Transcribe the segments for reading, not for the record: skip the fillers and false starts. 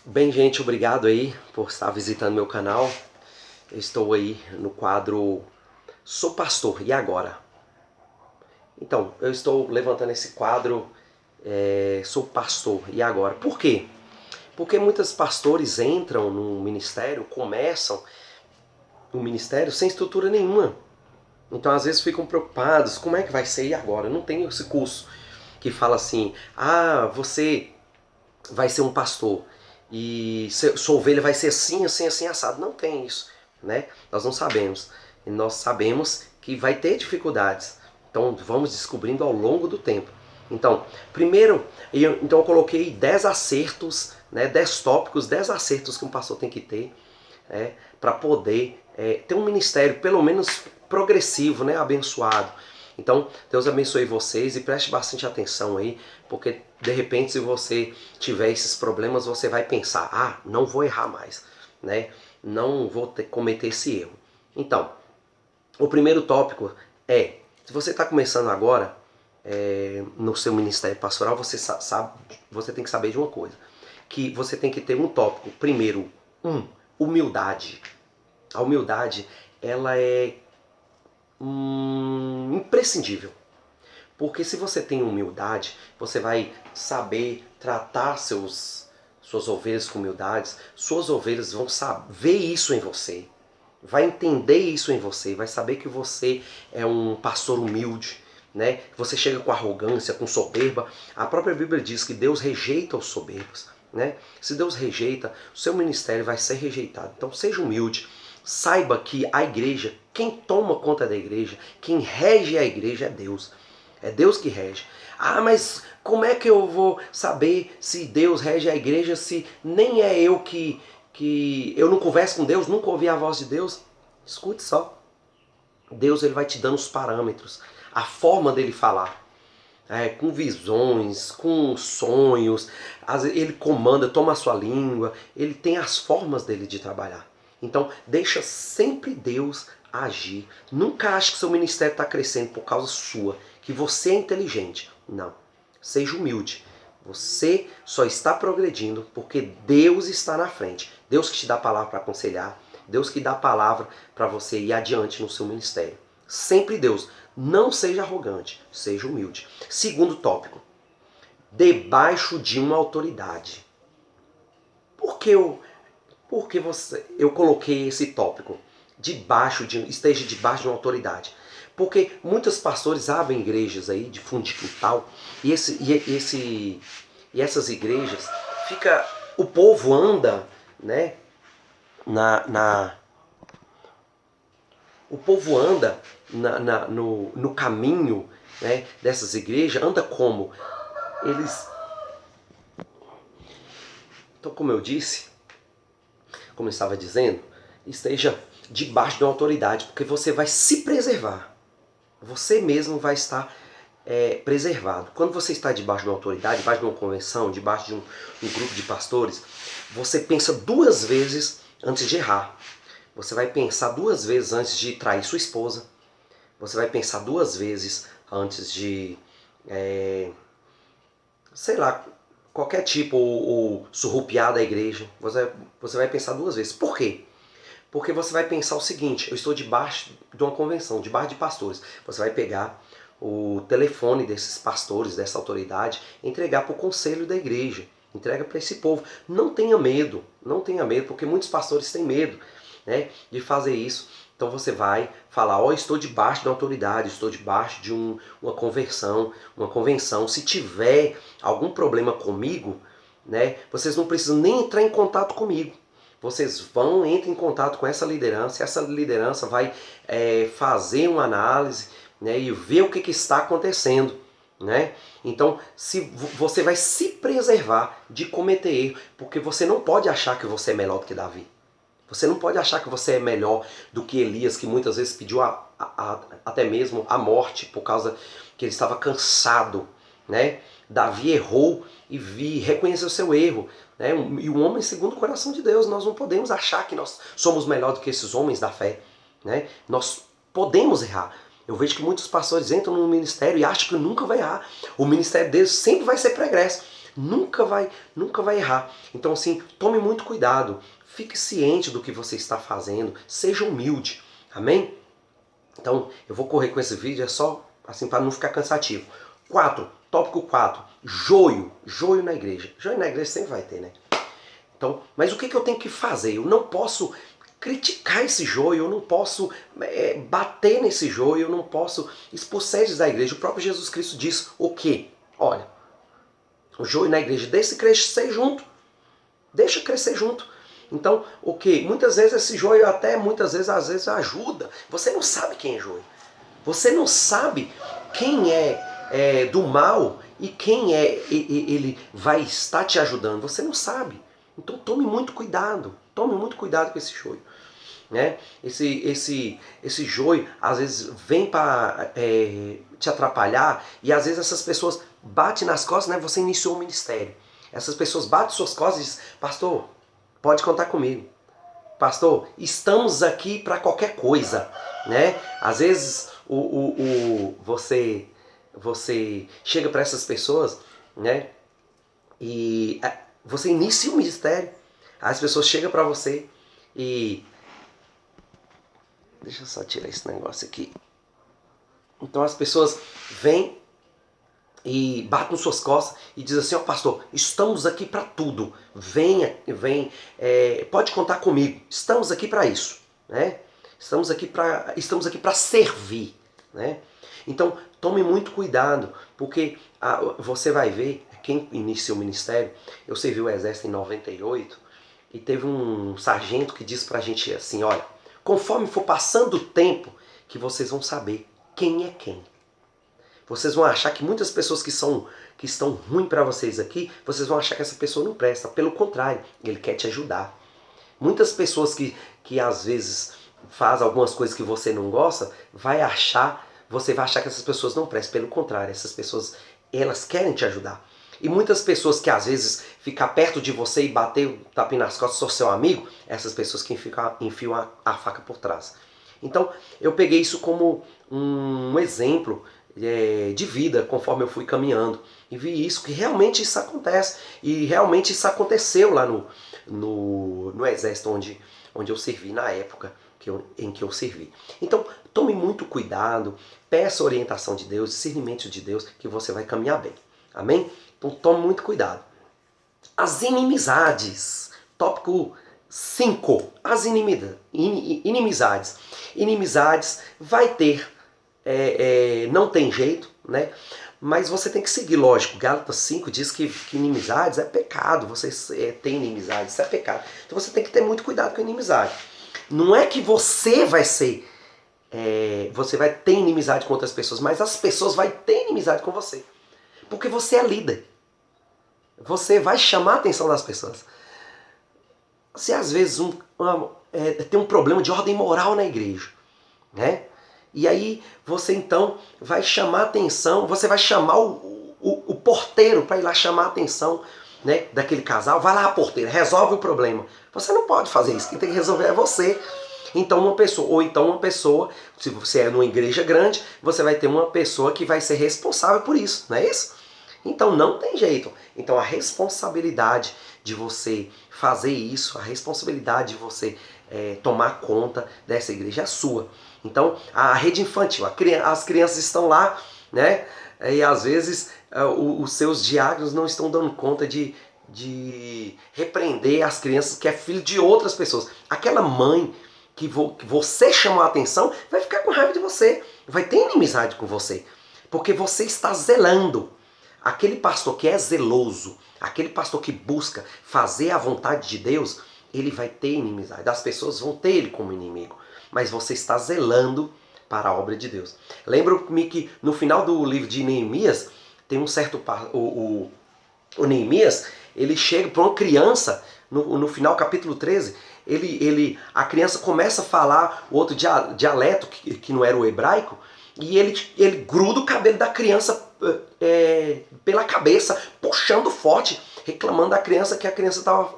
Bem, gente, obrigado aí por estar visitando meu canal. Eu estou aí no quadro Sou Pastor, e agora? Então, eu estou levantando esse quadro Sou Pastor, e agora? Por quê? Porque muitos pastores entram no ministério, começam o ministério sem estrutura nenhuma. Então, às vezes, ficam preocupados, como é que vai ser e agora? Não tem esse curso que fala assim, você vai ser um pastor e sua ovelha vai ser assim, assim, assim, assado. Não tem isso, né? Nós não sabemos. E nós sabemos que vai ter dificuldades. Então vamos descobrindo ao longo do tempo. Então, primeiro, eu coloquei 10 acertos, né, 10 tópicos, 10 acertos que um pastor tem que ter para poder ter um ministério pelo menos progressivo, né, abençoado. Então, Deus abençoe vocês e preste bastante atenção aí, porque de repente se você tiver esses problemas, você vai pensar, não vou errar mais, né? Não vou cometer esse erro. Então, o primeiro tópico é, se você está começando agora no seu ministério pastoral, você tem que saber de uma coisa, que você tem que ter um tópico. Primeiro, humildade. A humildade, ela é imprescindível. Porque se você tem humildade, você vai saber tratar suas ovelhas com humildade, suas ovelhas vão ver isso em você, vai entender isso em você, vai saber que você é um pastor humilde, né? Você chega com arrogância, com soberba. A própria Bíblia diz que Deus rejeita os soberbos, né? Se Deus rejeita, o seu ministério vai ser rejeitado. Então seja humilde. Saiba que a igreja, quem toma conta da igreja, quem rege a igreja é Deus. É Deus que rege. Mas como é que eu vou saber se Deus rege a igreja se nem é eu que eu não converso com Deus, nunca ouvi a voz de Deus? Escute só. Deus ele vai te dando os parâmetros, a forma dele falar. Com visões, com sonhos, ele comanda, toma a sua língua, ele tem as formas dele de trabalhar. Então, deixa sempre Deus agir. Nunca ache que seu ministério está crescendo por causa sua, que você é inteligente. Não. Seja humilde. Você só está progredindo porque Deus está na frente. Deus que te dá a palavra para aconselhar, Deus que dá a palavra para você ir adiante no seu ministério. Sempre Deus. Não seja arrogante, seja humilde. Segundo tópico, debaixo de uma autoridade. Por que eu coloquei esse tópico? Esteja debaixo de uma autoridade. Porque muitos pastores abrem igrejas aí de fundo de quintal e essas igrejas o povo anda, né, o povo anda no caminho, né, dessas igrejas, anda como? Então, como eu disse, como eu estava dizendo, esteja debaixo de uma autoridade, porque você vai se preservar. Você mesmo vai estar preservado. Quando você está debaixo de uma autoridade, debaixo de uma convenção, debaixo de um grupo de pastores, você pensa duas vezes antes de errar. Você vai pensar duas vezes antes de trair sua esposa. Você vai pensar duas vezes antes de, sei lá, qualquer tipo, ou surrupiar da igreja. Você vai pensar duas vezes. Por quê? Porque você vai pensar o seguinte, eu estou debaixo de uma convenção, debaixo de pastores. Você vai pegar o telefone desses pastores, dessa autoridade, entregar para o conselho da igreja. Entrega para esse povo. Não tenha medo, porque muitos pastores têm medo, né, de fazer isso. Então você vai falar, estou debaixo de uma autoridade, estou debaixo de uma convenção. Se tiver algum problema comigo, né, vocês não precisam nem entrar em contato comigo. Vocês entrem em contato com essa liderança vai fazer uma análise, né, e ver o que está acontecendo. Né? Então, você vai se preservar de cometer erro, porque você não pode achar que você é melhor do que Davi. Você não pode achar que você é melhor do que Elias, que muitas vezes pediu até mesmo a morte por causa que ele estava cansado. Né? Davi errou e reconheceu seu erro. Né? E um homem segundo o coração de Deus. Nós não podemos achar que nós somos melhor do que esses homens da fé. Né? Nós podemos errar. Eu vejo que muitos pastores entram no ministério e acham que nunca vai errar. O ministério deles sempre vai ser pregresso. nunca vai errar. Então assim, tome muito cuidado, fique ciente do que você está fazendo, seja humilde, amém? Então eu vou correr com esse vídeo, é só assim para não ficar cansativo. Tópico 4, joio na igreja. Joio na igreja sempre vai ter, né? Então, mas o que eu tenho que fazer? Eu não posso criticar esse joio, eu não posso bater nesse joio, eu não posso expulsar eles da igreja. O próprio Jesus Cristo diz o quê? Olha, o joio na igreja, deixa crescer junto. Deixa crescer junto. Então, o que? Muitas vezes esse joio até, às vezes ajuda. Você não sabe quem é joio. Você não sabe quem é do mal e quem ele vai estar te ajudando. Você não sabe. Então tome muito cuidado. Tome muito cuidado com esse joio. Né? Esse joio às vezes vem para te atrapalhar e às vezes essas pessoas batem nas costas, né? Você iniciou o ministério. Essas pessoas batem suas costas e dizem, pastor, pode contar comigo. Pastor, estamos aqui para qualquer coisa. Né? Às vezes você chega para essas pessoas, né? E você inicia o ministério. As pessoas chegam para você e... Deixa eu só tirar esse negócio aqui. Então as pessoas vêm e batem nas suas costas e dizem assim, ó pastor, estamos aqui para tudo. Venha, pode contar comigo. Estamos aqui para isso. Né? Estamos aqui para servir. Né? Então tome muito cuidado, porque você vai ver, quem inicia o ministério, eu servi o exército em 98 e teve um sargento que disse pra gente assim, olha, conforme for passando o tempo, que vocês vão saber quem é quem. Vocês vão achar que muitas pessoas que estão ruins para vocês aqui, vocês vão achar que essa pessoa não presta. Pelo contrário, ele quer te ajudar. Muitas pessoas que às vezes fazem algumas coisas que você não gosta, você vai achar que essas pessoas não prestam. Pelo contrário, essas pessoas, elas querem te ajudar. E muitas pessoas que às vezes ficam perto de você e bater o tapinha nas costas, são seu amigo, essas pessoas que enfiam a faca por trás. Então eu peguei isso como um exemplo de vida, conforme eu fui caminhando. E vi isso, que realmente isso acontece. E realmente isso aconteceu lá no exército onde eu servi, na época em que eu servi. Então tome muito cuidado, peça orientação de Deus, discernimento de Deus, que você vai caminhar bem. Amém? Então tome muito cuidado. As inimizades. Tópico 5. As inimizades. Inimizades vai ter, não tem jeito, né? Mas você tem que seguir, lógico. Gálatas 5 diz que inimizades é pecado. Você tem inimizades, isso é pecado. Então você tem que ter muito cuidado com a inimizade. Não é que você vai ser, você vai ter inimizade com outras pessoas, mas as pessoas vão ter inimizade com você. Porque você é líder. Você vai chamar a atenção das pessoas. Se às vezes tem um problema de ordem moral na igreja, né? E aí você então vai chamar a atenção, você vai chamar o porteiro para ir lá chamar a atenção, né, daquele casal. Vai lá, porteiro, resolve o problema. Você não pode fazer isso, quem tem que resolver é você. Então uma pessoa, se você é numa igreja grande, você vai ter uma pessoa que vai ser responsável por isso, não é isso? Então não tem jeito. Então a responsabilidade de você fazer isso, a responsabilidade de você tomar conta dessa igreja é sua. Então a rede infantil, as crianças estão lá, né? E às vezes os seus diáconos não estão dando conta de repreender as crianças que é filho de outras pessoas. Aquela mãe que você chamou a atenção vai ficar com raiva de você, vai ter inimizade com você, porque você está zelando. Aquele pastor que é zeloso, aquele pastor que busca fazer a vontade de Deus, ele vai ter inimizade. As pessoas vão ter ele como inimigo. Mas você está zelando para a obra de Deus. Lembro-me que no final do livro de Neemias, tem um certo... O Neemias, ele chega para uma criança, no final, capítulo 13, a criança começa a falar o outro dialeto, que não era o hebraico, e ele gruda o cabelo da criança pela cabeça, puxando forte, reclamando da criança que a criança estava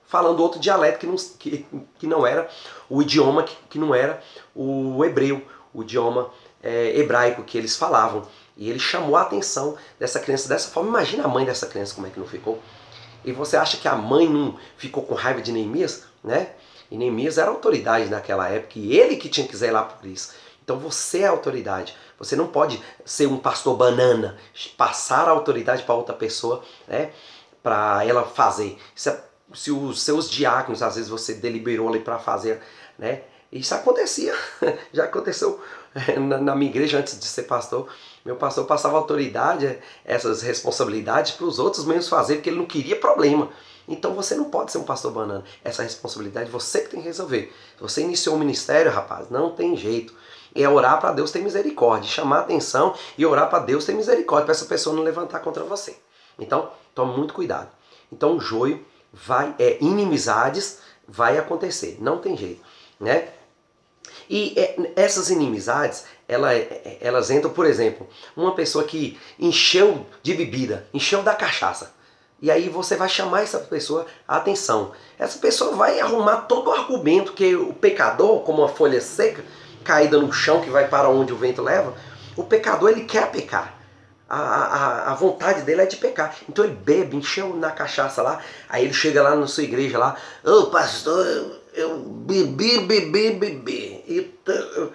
falando outro dialeto que não era o idioma, que não era o hebreu, o idioma hebraico que eles falavam. E ele chamou a atenção dessa criança dessa forma. Imagina a mãe dessa criança como é que não ficou. E você acha que a mãe não ficou com raiva de Neemias, né? E Neemias era autoridade naquela época e ele que tinha que zelar por isso. Então você é autoridade. Você não pode ser um pastor banana, passar a autoridade para outra pessoa, né? Para ela fazer. Se os seus diáconos, às vezes você deliberou ali para fazer, né? Isso acontecia. Já aconteceu na minha igreja antes de ser pastor. Meu pastor passava autoridade, essas responsabilidades para os outros membros fazer, porque ele não queria problema. Então você não pode ser um pastor banana. Essa responsabilidade você que tem que resolver. Se você iniciou um ministério, rapaz, não tem jeito. É orar para Deus ter misericórdia, chamar atenção e orar para Deus ter misericórdia, para essa pessoa não levantar contra você. Então, tome muito cuidado. Então, o joio inimizades vai acontecer, não tem jeito, né? E essas inimizades, elas entram, por exemplo, uma pessoa que encheu de bebida, encheu da cachaça. E aí você vai chamar essa pessoa a atenção. Essa pessoa vai arrumar todo o argumento que o pecador, como uma folha seca, caída no chão que vai para onde o vento leva, o pecador ele quer pecar. A vontade dele é de pecar. Então ele bebe, encheu na cachaça lá, aí ele chega lá na sua igreja lá, ô pastor, eu bebi. Então,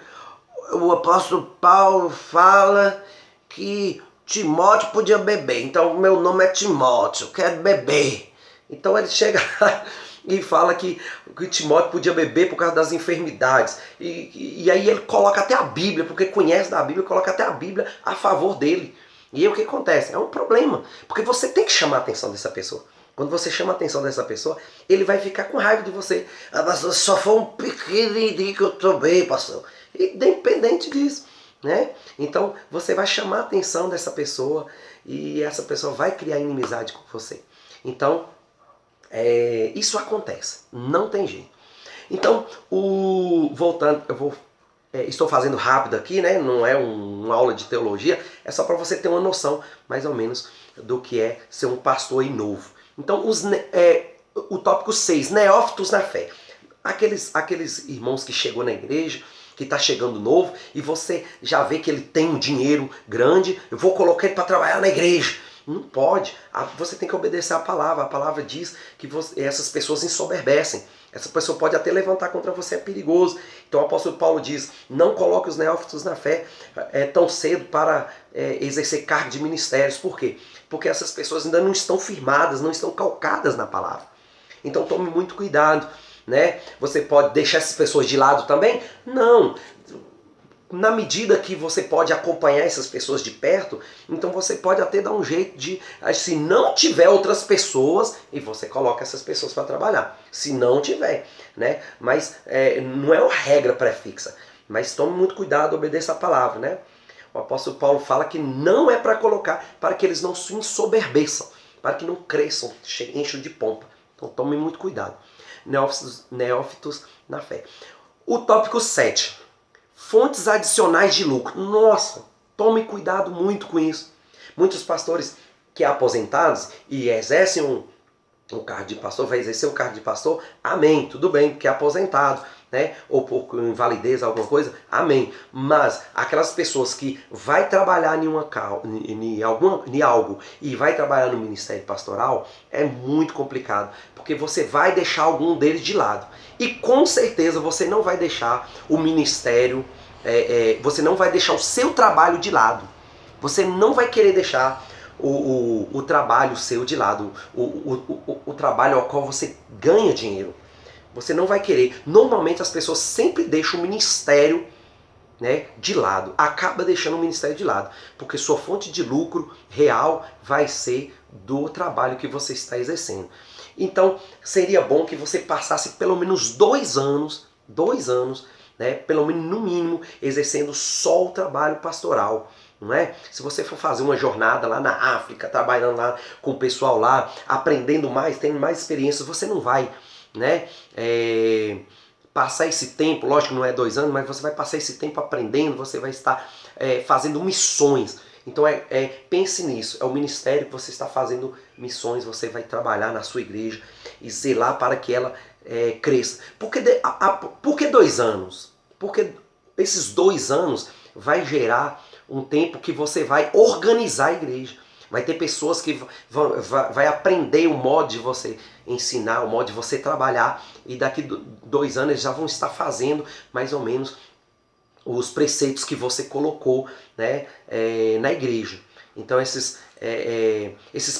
o apóstolo Paulo fala que Timóteo podia beber, então meu nome é Timóteo, eu quero beber. Então ele chega lá e fala que Timóteo podia beber por causa das enfermidades. E aí ele coloca até a Bíblia, porque conhece da Bíblia, coloca até a Bíblia a favor dele. E aí o que acontece? É um problema, porque você tem que chamar a atenção dessa pessoa. Quando você chama a atenção dessa pessoa, ele vai ficar com raiva de você. Ah, pastor, só foi um pequenininho que eu tomei, pastor. Independente disso, né? Então você vai chamar a atenção dessa pessoa e essa pessoa vai criar inimizade com você. Então, isso acontece, não tem jeito. Então, voltando, estou fazendo rápido aqui, né? Não é uma aula de teologia, é só para você ter uma noção, mais ou menos, do que é ser um pastor aí novo. Então, o tópico 6, neófitos na fé. Aqueles irmãos que chegou na igreja, que está chegando novo, e você já vê que ele tem um dinheiro grande, eu vou colocar ele para trabalhar na igreja. Não pode. Você tem que obedecer à palavra. A palavra diz que essas pessoas ensoberbecem. Essa pessoa pode até levantar contra você, é perigoso. Então o apóstolo Paulo diz, não coloque os neófitos na fé tão cedo para exercer cargo de ministérios. Por quê? Porque essas pessoas ainda não estão firmadas, não estão calcadas na palavra. Então tome muito cuidado, né? Você pode deixar essas pessoas de lado também? Não. Na medida que você pode acompanhar essas pessoas de perto, então você pode até dar um jeito de, se não tiver outras pessoas, e você coloca essas pessoas para trabalhar. Se não tiver, né? Mas não é uma regra pré-fixa. Mas tome muito cuidado, obedeça a palavra, né? O apóstolo Paulo fala que não é para colocar, para que eles não se ensoberbeçam, para que não cresçam, encham de pompa. Então tome muito cuidado. Neófitos na fé. O tópico 7. Fontes adicionais de lucro. Nossa, tome cuidado muito com isso. Muitos pastores que aposentados e exercem um cargo de pastor, vai exercer o cargo de pastor, amém, tudo bem, porque é aposentado, né? Ou por invalidez, alguma coisa, amém. Mas aquelas pessoas que vai trabalhar em algo e vai trabalhar no ministério pastoral, é muito complicado, porque você vai deixar algum deles de lado. E com certeza você não vai deixar o ministério, você não vai deixar o seu trabalho de lado. Você não vai querer deixar o trabalho seu de lado, o trabalho ao qual você ganha dinheiro. Você não vai querer. Normalmente as pessoas sempre deixam o ministério, né, de lado. Acaba deixando o ministério de lado. Porque sua fonte de lucro real vai ser do trabalho que você está exercendo. Então seria bom que você passasse pelo menos 2 anos, né, pelo menos no mínimo, exercendo só o trabalho pastoral. Não é? Se você for fazer uma jornada lá na África, trabalhando lá com o pessoal lá, aprendendo mais, tendo mais experiências, você não vai, né, passar esse tempo, lógico que não é 2 anos, mas você vai passar esse tempo aprendendo, você vai estar fazendo missões. Então pense nisso, é o ministério que você está fazendo missões, você vai trabalhar na sua igreja e zelar para que ela cresça. Por que 2 anos? Porque esses 2 anos vai gerar um tempo que você vai organizar a igreja. Vai ter pessoas que vai aprender o modo de você ensinar, o modo de você trabalhar, e daqui 2 anos eles já vão estar fazendo mais ou menos os preceitos que você colocou, né, na igreja. Então esses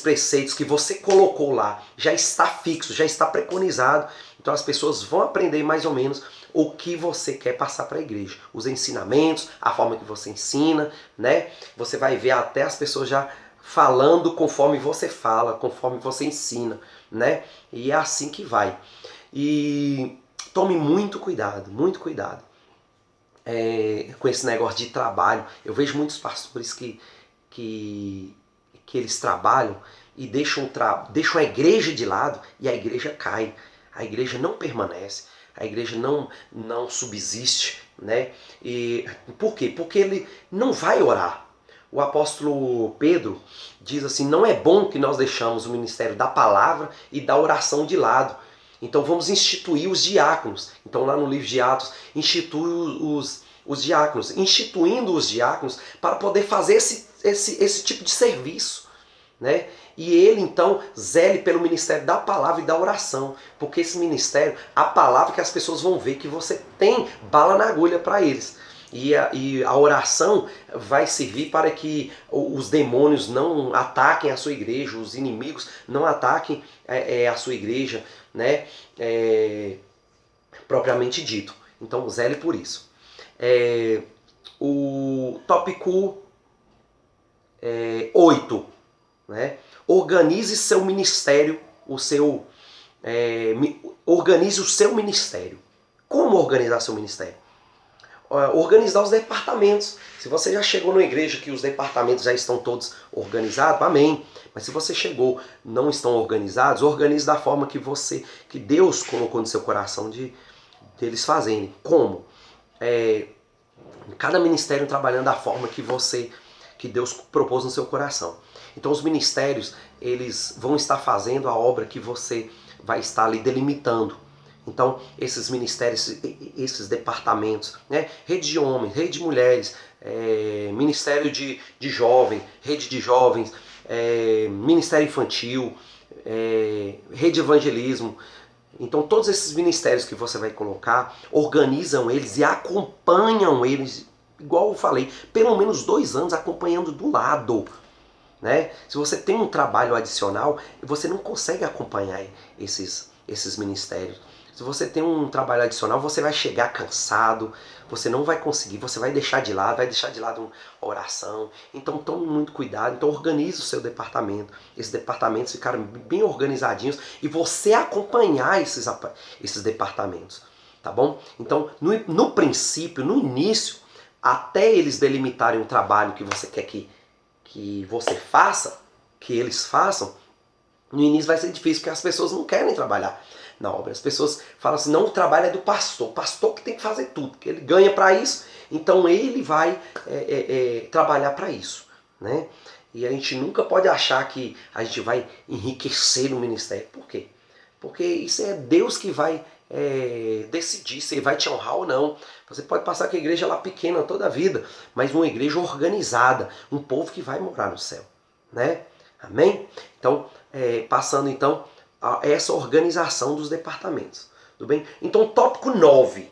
preceitos que você colocou lá já está fixo, já está preconizado. Então as pessoas vão aprender mais ou menos o que você quer passar para a igreja. Os ensinamentos, a forma que você ensina, né? Você vai ver até as pessoas já falando conforme você fala, conforme você ensina, né? E é assim que vai. E tome muito cuidado, com esse negócio de trabalho. Eu vejo muitos pastores que eles trabalham e deixam a igreja de lado, e a igreja cai. A igreja não permanece, a igreja não subsiste, né? E por quê? Porque ele não vai orar. O apóstolo Pedro diz assim: não é bom que nós deixamos o ministério da palavra e da oração de lado. Então vamos instituir os diáconos. Então lá no livro de Atos, institui os diáconos, instituindo os diáconos para poder fazer esse tipo de serviço, né? E ele então zele pelo ministério da palavra e da oração, porque esse ministério, a palavra que as pessoas vão ver que você tem bala na agulha para eles. E a oração vai servir para que os demônios não ataquem a sua igreja, os inimigos não ataquem a sua igreja, né? Propriamente dito. Então zele por isso. O tópico 8, né? Organize seu ministério, organize o seu ministério. Como organizar seu ministério? Organizar os departamentos. Se você já chegou numa igreja que os departamentos já estão todos organizados, amém. Mas se você chegou, não estão organizados, organize da forma que Deus colocou no seu coração de eles fazerem. Como? Cada ministério trabalhando da forma que Deus propôs no seu coração. Então os ministérios, eles vão estar fazendo a obra que você vai estar ali delimitando. Então esses ministérios, esses departamentos, né? Rede de homens, rede de mulheres, ministério de jovem, rede de jovens, ministério infantil, rede de evangelismo. Então todos esses ministérios que você vai colocar, organizam eles e acompanham eles, igual eu falei, pelo menos 2 anos acompanhando do lado, né? Se você tem um trabalho adicional, você não consegue acompanhar esses ministérios. Se você tem um trabalho adicional, você vai chegar cansado, você não vai conseguir, você vai deixar de lado a oração. Então tome muito cuidado, então organize o seu departamento. Esses departamentos ficaram bem organizadinhos e você acompanhar esses departamentos, tá bom? Então no princípio, no início, até eles delimitarem o trabalho que você quer que você faça, que eles façam, no início vai ser difícil, porque as pessoas não querem trabalhar na obra. As pessoas falam assim: não, o trabalho é do pastor, o pastor que tem que fazer tudo, porque ele ganha para isso, então ele vai trabalhar para isso, né? E a gente nunca pode achar que a gente vai enriquecer no ministério. Por quê? Porque isso é Deus que vai decidir se ele vai te honrar ou não. Você pode passar com a igreja lá pequena toda a vida, mas uma igreja organizada, um povo que vai morar no céu, né? Amém? Então, passando então a essa organização dos departamentos, tudo bem? Então, tópico 9,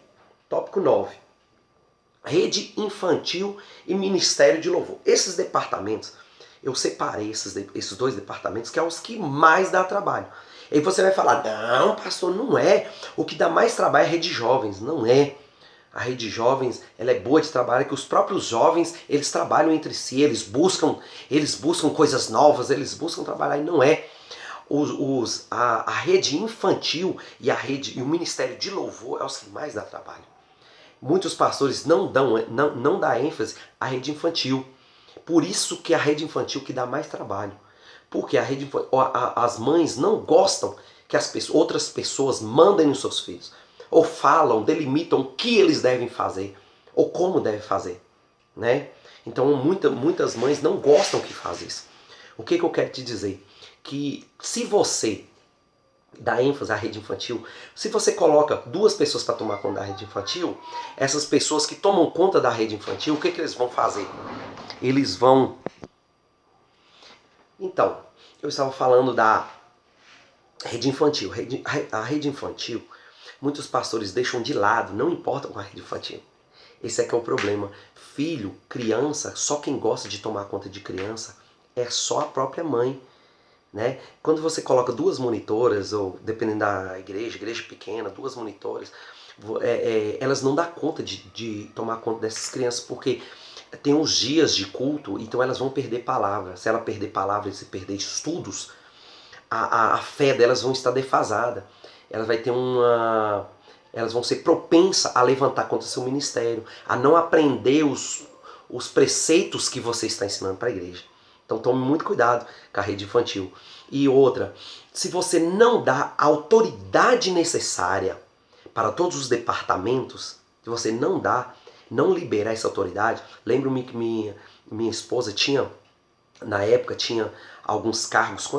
rede infantil e ministério de louvor. Esses departamentos, eu separei esses 2 departamentos, que é os que mais dá trabalho. E você vai falar: não, pastor, não é. O que dá mais trabalho é a rede de jovens. Não é. A rede de jovens, ela é boa de trabalho, que os próprios jovens, eles trabalham entre si, eles buscam coisas novas, eles buscam trabalhar, e não é. A rede infantil e o ministério de louvor é os que mais dá trabalho. Muitos pastores não dão ênfase à rede infantil. Por isso que a rede infantil que dá mais trabalho. Porque as mães não gostam que outras pessoas mandem nos seus filhos, ou falam, delimitam o que eles devem fazer, ou como devem fazer, né? Então muitas mães não gostam que faz isso. O que eu quero te dizer? Que se você dá ênfase à rede infantil, se você coloca 2 pessoas para tomar conta da rede infantil, essas pessoas que tomam conta da rede infantil, o que, que eles vão fazer? Eles vão... Então, eu estava falando da rede infantil. A rede infantil, muitos pastores deixam de lado, não importa com a rede infantil. Esse é que é o problema. Filho, criança, só quem gosta de tomar conta de criança é só a própria mãe. Né? Quando você coloca 2 monitoras, ou dependendo da igreja pequena, 2 monitoras, elas não dão conta de tomar conta dessas crianças, porque tem uns dias de culto, então elas vão perder palavra. Se ela perder palavra e se perder estudos, a fé delas vão estar defasada. Elas vai ter elas vão ser propensas a levantar contra o seu ministério, a não aprender os preceitos que você está ensinando para a igreja. Então tome muito cuidado com a rede infantil. E outra, se você não dá a autoridade necessária para todos os departamentos, se você não liberar essa autoridade, lembro-me que minha esposa tinha, na época, tinha alguns cargos,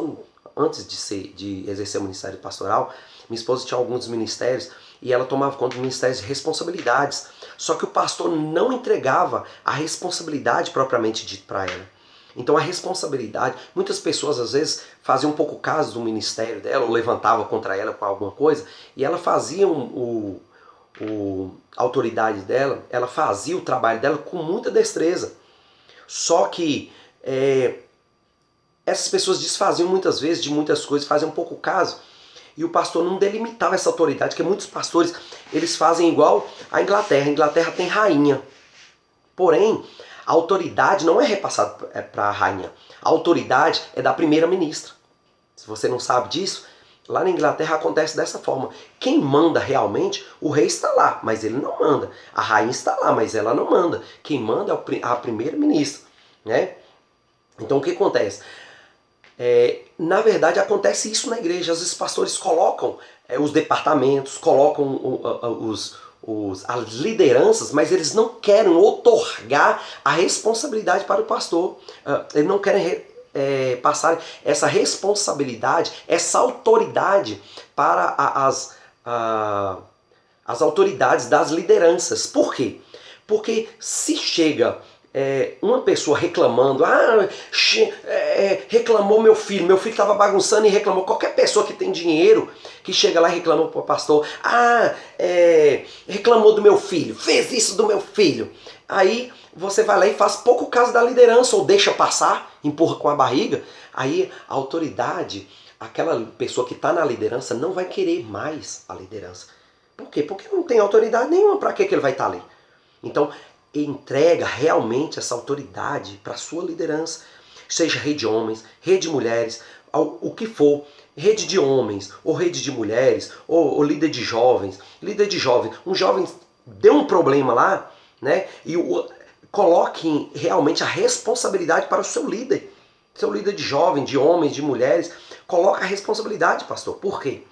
antes de exercer o ministério pastoral, minha esposa tinha alguns ministérios e ela tomava conta de ministérios de responsabilidades. Só que o pastor não entregava a responsabilidade propriamente dita para ela. Então a responsabilidade, muitas pessoas às vezes faziam um pouco caso do ministério dela, ou levantavam contra ela com alguma coisa, e ela fazia a autoridade dela, ela fazia o trabalho dela com muita destreza. Só que essas pessoas desfaziam muitas vezes de muitas coisas, faziam um pouco caso, e o pastor não delimitava essa autoridade, porque muitos pastores, eles fazem igual a Inglaterra. A Inglaterra tem rainha, porém, a autoridade não é repassada para a rainha. A autoridade é da primeira-ministra. Se você não sabe disso, lá na Inglaterra acontece dessa forma. Quem manda realmente, o rei está lá, mas ele não manda. A rainha está lá, mas ela não manda. Quem manda é a primeira-ministra. Né? Então o que acontece? Na verdade acontece isso na igreja. Às vezes os pastores colocam os departamentos, colocam as lideranças, mas eles não querem outorgar a responsabilidade para o pastor. Eles não querem passar essa responsabilidade, essa autoridade para as autoridades das lideranças. Por quê? Porque se chega uma pessoa reclamando, reclamou meu filho estava bagunçando e reclamou. Qualquer pessoa que tem dinheiro, que chega lá e reclamou para o pastor, reclamou do meu filho, fez isso do meu filho. Aí você vai lá e faz pouco caso da liderança, ou deixa passar, empurra com a barriga. Aí a autoridade, aquela pessoa que está na liderança, não vai querer mais a liderança. Por quê? Porque não tem autoridade nenhuma. Para que ele vai estar ali? Então, entrega realmente essa autoridade para a sua liderança. Seja rede de homens, rede de mulheres, o que for. Rede de homens, ou rede de mulheres, ou líder de jovens. Líder de jovens. Um jovem deu um problema lá, né? E coloque realmente a responsabilidade para o seu líder. Seu líder de jovem, de homens, de mulheres. Coloca a responsabilidade, pastor. Por quê?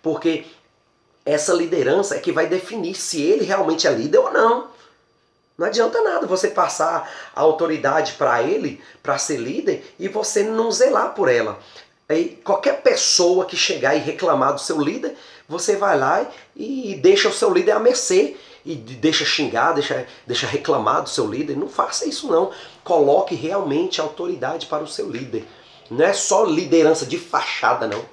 Porque essa liderança é que vai definir se ele realmente é líder ou não. Não adianta nada você passar a autoridade para ele, para ser líder, e você não zelar por ela. Aí, qualquer pessoa que chegar e reclamar do seu líder, você vai lá e deixa o seu líder à mercê. E deixa xingar, deixa reclamar do seu líder. Não faça isso não. Coloque realmente a autoridade para o seu líder. Não é só liderança de fachada não.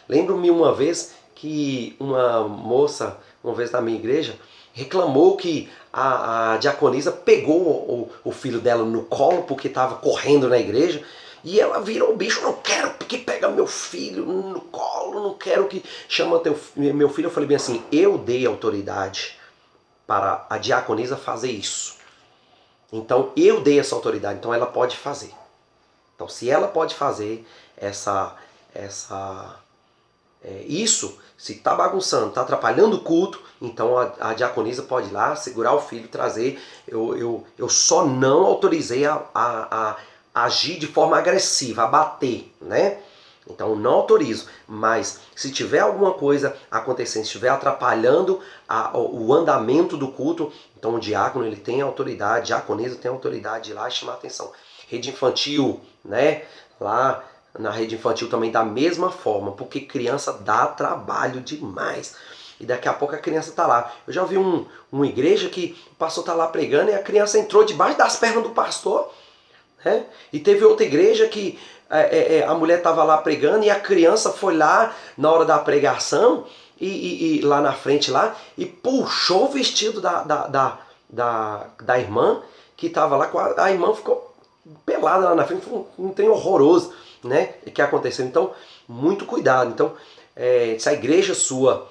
Lembro-me uma vez que uma moça, uma vez na minha igreja, reclamou que a diaconisa pegou o filho dela no colo porque estava correndo na igreja, e ela virou o bicho: não quero que pega meu filho no colo, não quero que chama meu filho. Eu falei bem assim: eu dei autoridade para a diaconisa fazer isso. Então eu dei essa autoridade, então ela pode fazer. Então se ela pode fazer isso, se está bagunçando, está atrapalhando o culto, então a diaconisa pode ir lá, segurar o filho, trazer. Eu só não autorizei a agir de forma agressiva, a bater, né? Então não autorizo, mas se tiver alguma coisa acontecendo, se estiver atrapalhando o andamento do culto, então o diácono ele tem autoridade, a diaconisa tem autoridade de ir lá e chamar a atenção. Rede infantil, né? Lá na rede infantil também da mesma forma, porque criança dá trabalho demais. E daqui a pouco a criança está lá. Eu já vi uma igreja que o pastor está lá pregando e a criança entrou debaixo das pernas do pastor. Né? E teve outra igreja que a mulher estava lá pregando e a criança foi lá na hora da pregação e lá na frente lá e puxou o vestido da irmã que estava lá. A irmã ficou pelada lá na frente. Foi um trem horroroso, né, que aconteceu. Então, muito cuidado. Então, se a igreja sua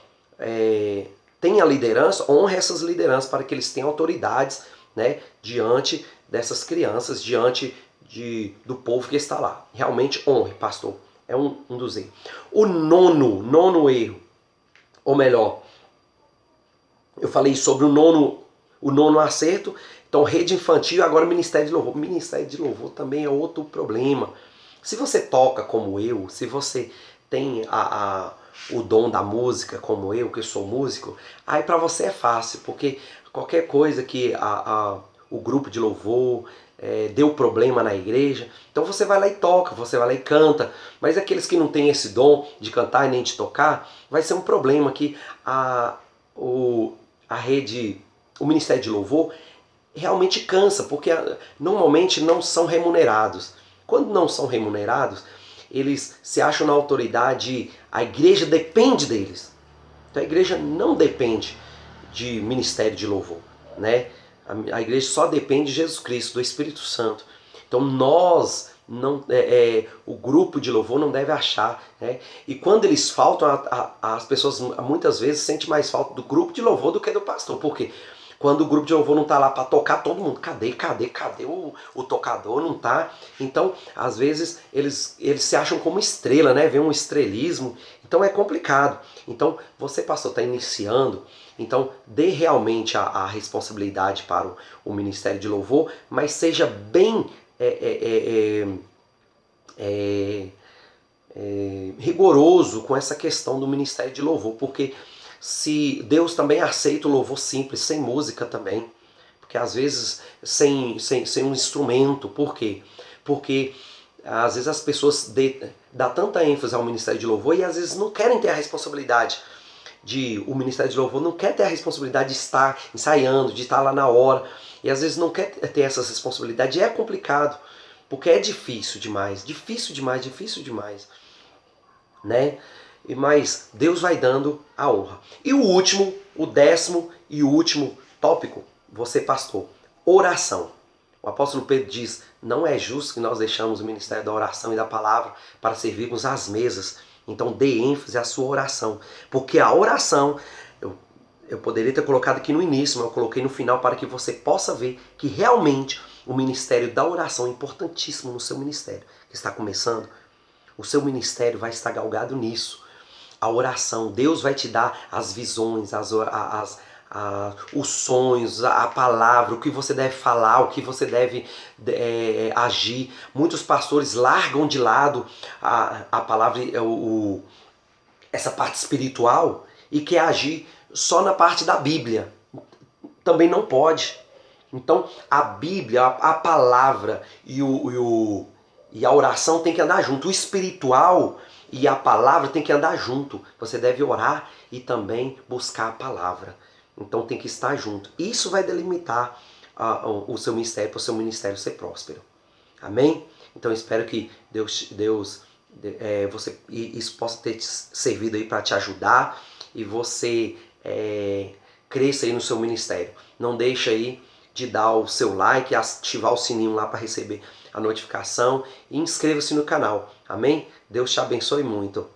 tem a liderança, honre essas lideranças para que eles tenham autoridades, né, diante dessas crianças, diante do povo que está lá. Realmente honre, pastor. É um dos erros. O nono erro, ou melhor, eu falei sobre o nono acerto. Então, rede infantil, agora Ministério de Louvor. Ministério de Louvor também é outro problema. Se você toca como eu, se você tem o dom da música como eu, que sou músico, aí para você é fácil, porque qualquer coisa que o grupo de louvor deu problema na igreja, então você vai lá e toca, você vai lá e canta. Mas aqueles que não têm esse dom de cantar e nem de tocar, vai ser um problema que o Ministério de Louvor realmente cansa, porque normalmente não são remunerados. Quando não são remunerados, eles se acham na autoridade, a igreja depende deles. Então a igreja não depende de ministério de louvor, né? A igreja só depende de Jesus Cristo, do Espírito Santo. Então nós, o grupo de louvor não deve achar, né? E quando eles faltam, as pessoas muitas vezes sentem mais falta do grupo de louvor do que do pastor. Por quê? Quando o grupo de louvor não está lá para tocar, todo mundo, cadê o tocador? Não está. Então, às vezes, eles se acham como estrela, né? Vem um estrelismo. Então é complicado. Então, você, pastor, está iniciando, então dê realmente a responsabilidade para o Ministério de Louvor, mas seja bem rigoroso com essa questão do Ministério de Louvor, porque se Deus também aceita o louvor simples, sem música também, porque às vezes sem um instrumento. Por quê? Porque às vezes as pessoas dão tanta ênfase ao Ministério de Louvor e às vezes não querem ter a responsabilidade o Ministério de Louvor não quer ter a responsabilidade de estar ensaiando, de estar lá na hora, e às vezes não quer ter essas responsabilidades, e é complicado, porque é difícil demais, né? Mas Deus vai dando a honra. E o último, o 10º e último tópico, você pastor, oração. O apóstolo Pedro diz, não é justo que nós deixamos o ministério da oração e da palavra para servirmos às mesas. Então dê ênfase à sua oração, porque a oração, eu poderia ter colocado aqui no início, mas eu coloquei no final para que você possa ver que realmente o ministério da oração é importantíssimo no seu ministério, que está começando. O seu ministério vai estar galgado nisso. A oração, Deus vai te dar as visões, os sonhos, a palavra, o que você deve falar, o que você deve agir. Muitos pastores largam de lado a palavra, essa parte espiritual, e quer agir só na parte da Bíblia. Também não pode. Então a Bíblia, a palavra e a oração tem que andar junto. O espiritual e a palavra tem que andar junto. Você deve orar e também buscar a palavra. Então tem que estar junto. Isso vai delimitar o seu ministério, para o seu ministério ser próspero. Amém? Então espero que isso possa ter servido aí para te ajudar e você cresça aí no seu ministério. Não deixa aí de dar o seu like, ativar o sininho lá para receber a notificação e inscreva-se no canal. Amém? Deus te abençoe muito.